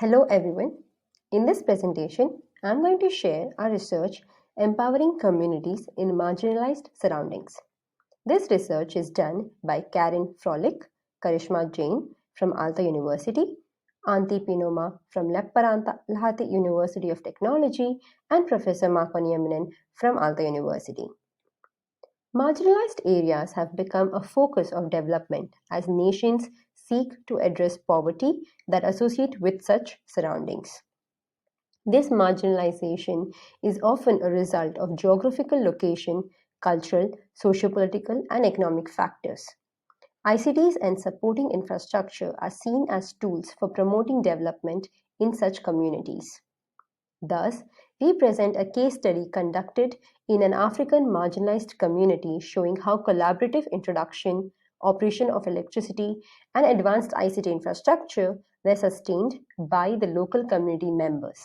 Hello everyone. In this presentation, I'm going to share our research empowering communities in marginalized surroundings. This research is done by Karin Fröhlich, Karishma Jain from Aalto University, Antti Pinomaa from Lahti University of Technology, and Professor Marko Nieminen from Aalto University. Marginalized areas have become a focus of development as nations seek to address poverty that associate with such surroundings. This marginalization is often a result of geographical location, cultural, sociopolitical, and economic factors. ICTs and supporting infrastructure are seen as tools for promoting development in such communities. Thus, we present a case study conducted in an African marginalized community showing how collaborative introduction, operation of electricity, and advanced ICT infrastructure were sustained by the local community members.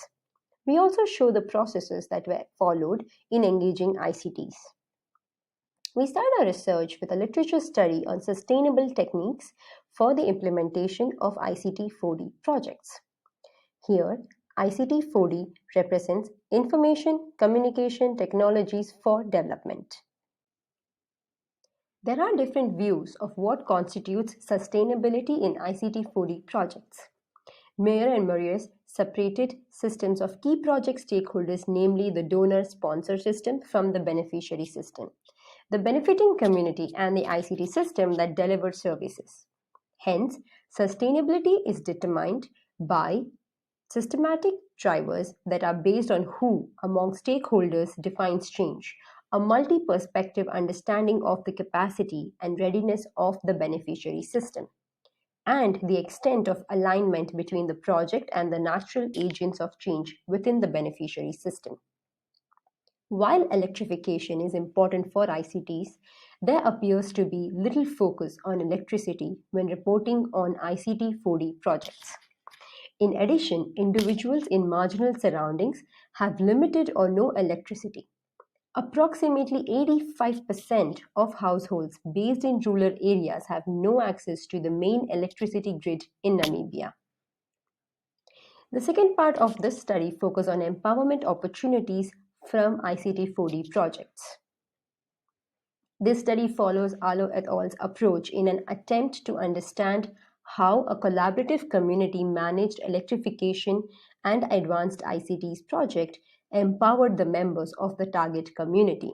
We also show the processes that were followed in engaging ICTs. We start our research with a literature study on sustainable techniques for the implementation of ICT 4D projects. Here, ICT 4D represents information communication technologies for development. There are different views of what constitutes sustainability in ICT 4D projects. Mayer and Marius separated systems of key project stakeholders, namely the donor-sponsor system from the beneficiary system, the benefiting community, and the ICT system that delivered services. Hence, sustainability is determined by systematic drivers that are based on who among stakeholders defines change, a multi-perspective understanding of the capacity and readiness of the beneficiary system, and the extent of alignment between the project and the natural agents of change within the beneficiary system. While electrification is important for ICTs, there appears to be little focus on electricity when reporting on ICT 4D projects. In addition, individuals in marginal surroundings have limited or no electricity. Approximately 85% of households based in rural areas have no access to the main electricity grid in Namibia. The second part of this study focuses on empowerment opportunities from ICT 4D projects. This study follows Alo et al.'s approach in an attempt to understand how a collaborative community managed electrification and advanced ICTs project empowered the members of the target community.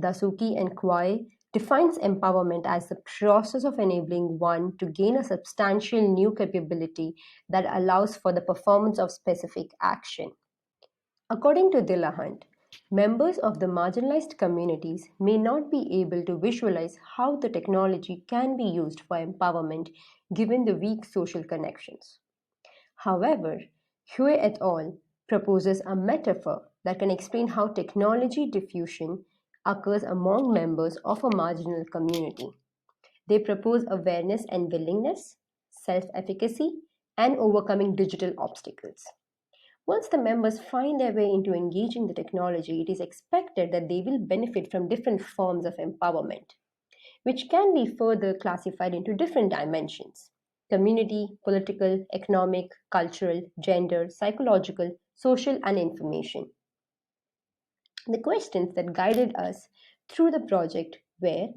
Dasuki and Kwai defines empowerment as the process of enabling one to gain a substantial new capability that allows for the performance of specific action. According to Dillahunt, members of the marginalized communities may not be able to visualize how the technology can be used for empowerment given the weak social connections. However, Hue et al. Proposes a metaphor that can explain how technology diffusion occurs among members of a marginal community. They propose awareness and willingness, self-efficacy, and overcoming digital obstacles. Once the members find their way into engaging the technology, it is expected that they will benefit from different forms of empowerment, which can be further classified into different dimensions: community, political, economic, cultural, gender, psychological, social, and information. The questions that guided us through the project were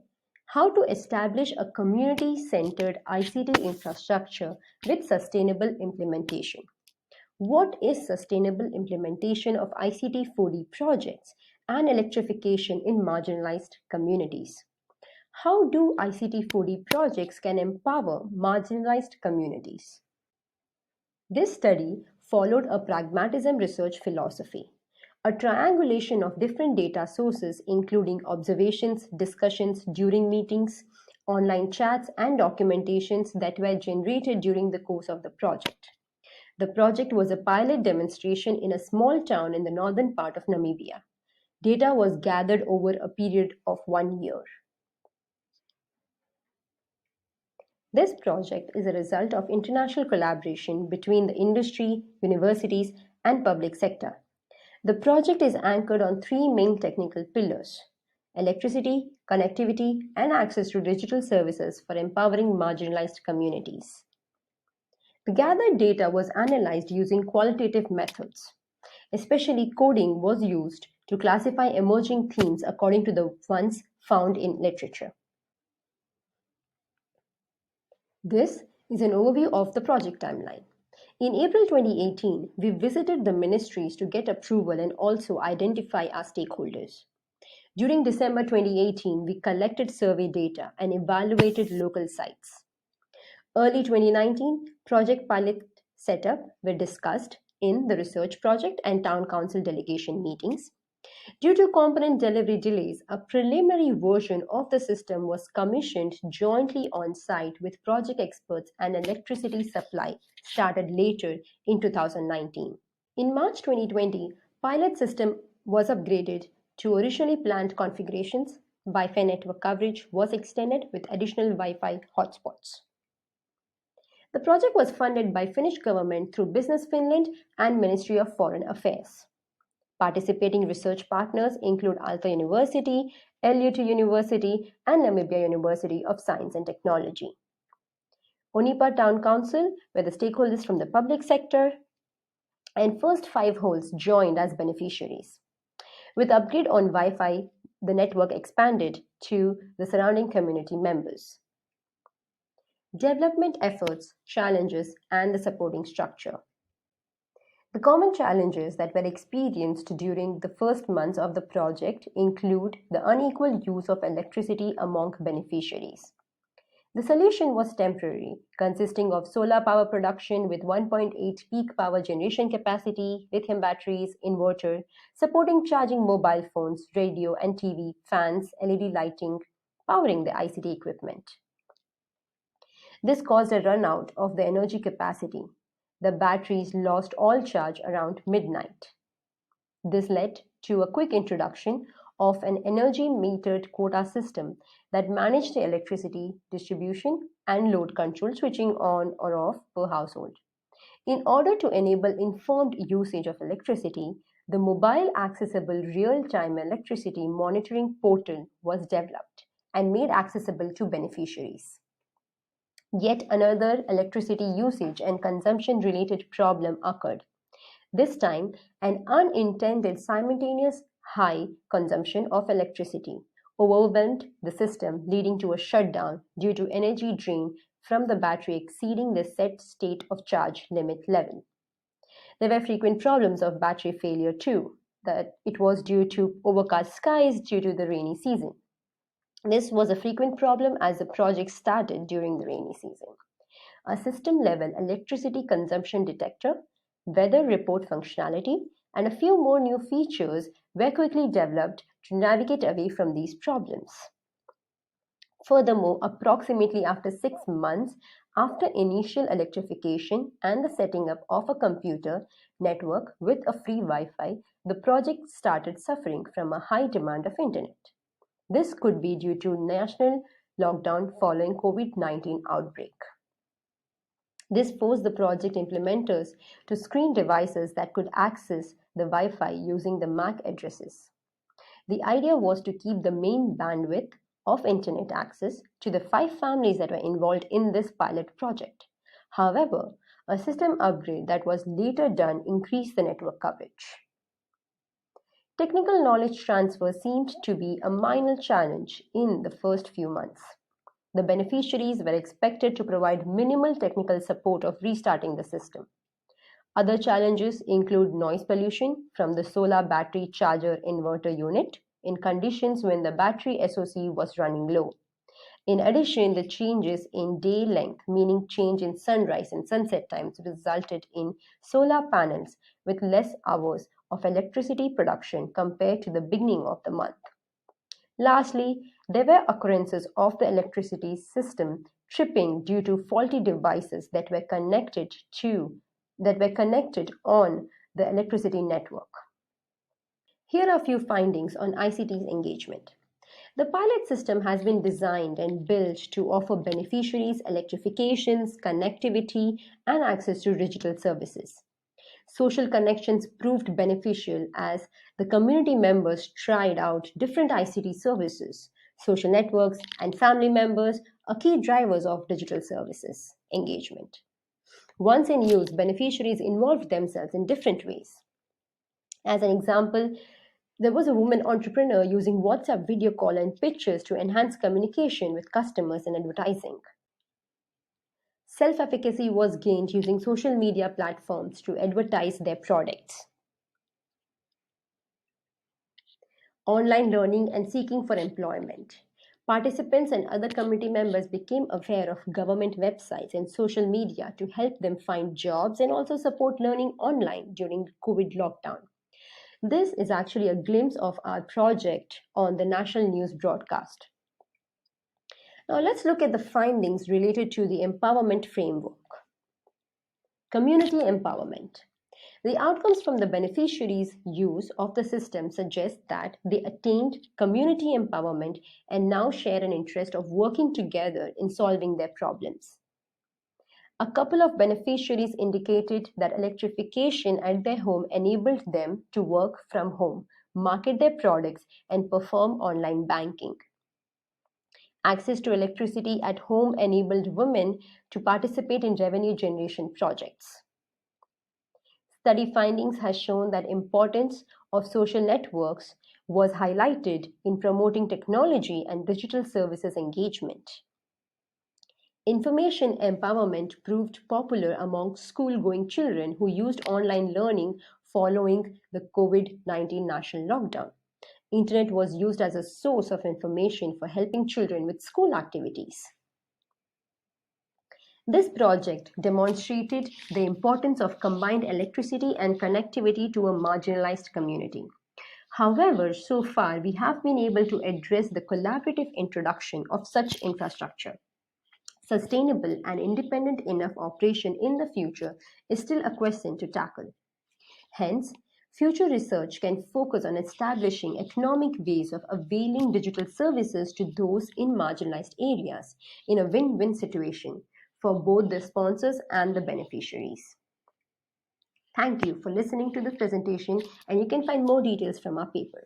how to establish a community-centered ICT infrastructure with sustainable implementation. What is sustainable implementation of ICT 4D projects and electrification in marginalized communities? How do ICT 4D projects can empower marginalized communities? This study followed a pragmatism research philosophy, a triangulation of different data sources including observations, discussions during meetings, online chats, and documentations that were generated during the course of the project. The project was a pilot demonstration in a small town in the northern part of Namibia. Data was gathered over a period of 1 year. This project is a result of international collaboration between the industry, universities, and public sector. The project is anchored on three main technical pillars: electricity, connectivity, and access to digital services for empowering marginalized communities. The gathered data was analyzed using qualitative methods. Especially coding was used to classify emerging themes according to the ones found in literature. This is an overview of the project timeline. In April 2018, we visited the ministries to get approval and also identify our stakeholders. During December 2018, we collected survey data and evaluated local sites. Early 2019, project pilot setup were discussed in the research project and town council delegation meetings. Due to component delivery delays, a preliminary version of the system was commissioned jointly on site with project experts, and electricity supply started later in 2019. In March 2020, pilot system was upgraded to originally planned configurations. Wi-Fi network coverage was extended with additional Wi-Fi hotspots. The project was funded by Finnish government through Business Finland and Ministry of Foreign Affairs. Participating research partners include Aalto University, LUT University, and Namibia University of Science and Technology. Onipa Town Council were the stakeholders from the public sector, and first 5 holes joined as beneficiaries. With upgrade on Wi-Fi, the network expanded to the surrounding community members. Development efforts, challenges, and the supporting structure. The common challenges that were experienced during the first months of the project include the unequal use of electricity among beneficiaries. The solution was temporary, consisting of solar power production with 1.8 peak power generation capacity, lithium batteries, inverter, supporting charging mobile phones, radio and TV, fans, LED lighting, powering the ICT equipment. This caused a runout of the energy capacity. The batteries lost all charge around midnight. This led to a quick introduction of an energy metered quota system that managed the electricity distribution and load control, switching on or off per household. In order to enable informed usage of electricity, the mobile accessible real-time electricity monitoring portal was developed and made accessible to beneficiaries. Yet another electricity usage and consumption related problem occurred. This time, an unintended simultaneous high consumption of electricity overwhelmed the system, leading to a shutdown due to energy drain from the battery exceeding the set state of charge limit level. There were frequent problems of battery failure too, that it was due to overcast skies due to the rainy season. This was a frequent problem as the project started during the rainy season. A system-level electricity consumption detector, weather report functionality, and a few more new features were quickly developed to navigate away from these problems. Furthermore, approximately after 6 months after initial electrification and the setting up of a computer network with a free Wi-Fi, the project started suffering from a high demand of internet. This could be due to national lockdown following COVID-19 outbreak. This forced the project implementers to screen devices that could access the Wi-Fi using the MAC addresses. The idea was to keep the main bandwidth of internet access to the 5 families that were involved in this pilot project. However, a system upgrade that was later done increased the network coverage. Technical knowledge transfer seemed to be a minor challenge in the first few months. The beneficiaries were expected to provide minimal technical support of restarting the system. Other challenges include noise pollution from the solar battery charger inverter unit in conditions when the battery SOC was running low. In addition, the changes in day length, meaning change in sunrise and sunset times, resulted in solar panels with less hours of electricity production compared to the beginning of the month. Lastly, there were occurrences of the electricity system tripping due to faulty devices that were connected on the electricity network. Here are a few findings on ICT's engagement. The pilot system has been designed and built to offer beneficiaries electrifications, connectivity, and access to digital services. Social connections proved beneficial as the community members tried out different ICT services. Social networks and family members are key drivers of digital services engagement. Once in use, beneficiaries involved themselves in different ways. As an example, there was a woman entrepreneur using WhatsApp video call and pictures to enhance communication with customers and advertising. Self-efficacy was gained using social media platforms to advertise their products. Online learning and seeking for employment. Participants and other community members became aware of government websites and social media to help them find jobs and also support learning online during COVID lockdown. This is actually a glimpse of our project on the national news broadcast. Now let's look at the findings related to the empowerment framework. Community empowerment. The outcomes from the beneficiaries' use of the system suggest that they attained community empowerment and now share an interest of working together in solving their problems. A couple of beneficiaries indicated that electrification at their home enabled them to work from home, market their products, and perform online banking. Access to electricity at home enabled women to participate in revenue generation projects. Study findings has shown that importance of social networks was highlighted in promoting technology and digital services engagement. Information empowerment proved popular among school-going children who used online learning following the COVID-19 national lockdown. Internet was used as a source of information for helping children with school activities. This project demonstrated the importance of combined electricity and connectivity to a marginalized community. However, so far we have been able to address the collaborative introduction of such infrastructure. Sustainable and independent enough operation in the future is still a question to tackle. Hence, future research can focus on establishing economic ways of availing digital services to those in marginalized areas in a win-win situation for both the sponsors and the beneficiaries. Thank you for listening to this presentation, and you can find more details from our paper.